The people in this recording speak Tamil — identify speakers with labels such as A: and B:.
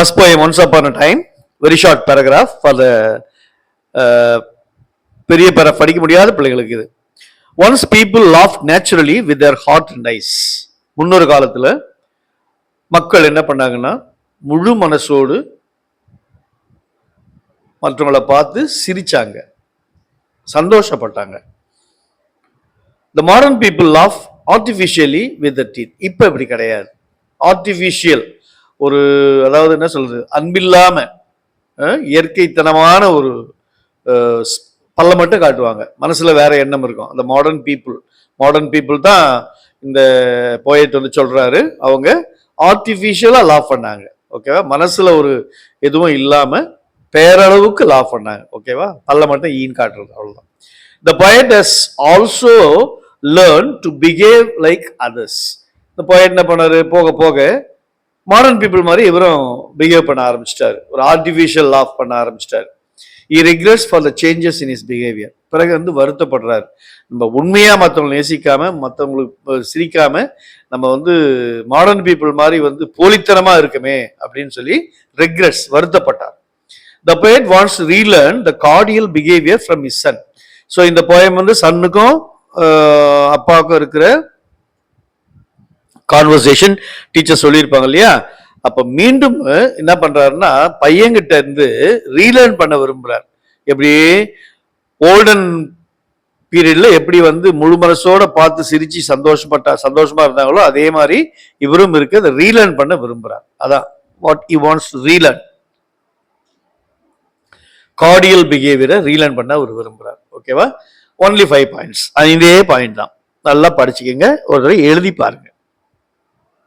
A: First poem, Once Upon a Time, very short paragraph for the பெரிய படிக்க முடியாத பிள்ளைகளுக்கு இது. Once people laughed naturally with their heart and eyes. முன்னொரு காலத்துல மக்கள் என்ன பண்ணாங்கன்னா முழு மனசோடு மற்றவங்களை பார்த்து சிரிச்சாங்க, சந்தோஷப்பட்டாங்க. The modern people laugh artificially with the teeth. இப்ப இப்படி கிடையாது. ஆர்டிஃபிஷியல் ஒரு, அதாவது என்ன சொல்றது, அன்பில்லாம இயற்கைத்தனமான ஒரு பல்ல மட்டும் காட்டுவாங்க, மனசுல வேற எண்ணம் இருக்கும். அந்த மாடர்ன் பீப்புள் தான் இந்த போயட் வந்து சொல்றாரு. அவங்க ஆர்டிஃபிஷியலா லாஃப் பண்ணாங்க, ஓகேவா? மனசுல ஒரு எதுவும் இல்லாம பேரளவுக்கு லாஃப் பண்ணாங்க, ஓகேவா? பல்ல மட்டும் ஈன் காட்டுறது, அவ்வளவுதான். The poet has also learned to behave like others. இந்த போயட் என்ன பண்ணாரு, போக போக மாடர்ன் பீப்புள் மாதிரி இவரும் பிஹேவ் பண்ண ஆரம்பிச்சிட்டாரு, ஒரு ஆர்டிஃபிஷியல் லாஃப் பண்ண ஆரம்பிச்சிட்டாரு. He regrets for the changes in his behavior. பிறகு வந்து வருத்தப்படுறாரு, நம்ம உண்மையா மற்றவங்களை நேசிக்காம, மற்றவங்களுக்கு சிரிக்காம, நம்ம வந்து மாடர்ன் பீப்புள் மாதிரி வந்து போலித்தனமா இருக்குமே அப்படின்னு சொல்லி regrets, வருத்தப்பட்டார். The poet wants to relearn the cordial behavior from his son. So இந்த போயம் வந்து சன்னுக்கும் அப்பாவுக்கும் இருக்கிற கான்வர்சேஷன் டீச்சர் சொல்லியிருப்பாங்க இல்லையா? அப்ப மீண்டும் என்ன பண்றாருன்னா பையன்கிட்ட இருந்து ரீலேர்ன் பண்ண விரும்புறார். எப்படி ஓல்டன் பீரியட்ல எப்படி வந்து முழு மனசோட பார்த்து சிரிச்சு சந்தோஷமா இருந்தாங்களோ அதே மாதிரி இவரும் இருக்கு, அதை ரீலேர்ன் பண்ண விரும்புறார். அதான் what he wants to relearn. Cordial பிஹேவியரை ரீலேர்ன் பண்ண அவர் விரும்புறார், ஓகேவா? ஒன்லி 5 பாயிண்ட்ஸ், இதே பாயிண்ட் தான். நல்லா படிச்சுக்கங்க, ஒரு தடவை எழுதி பாருங்க.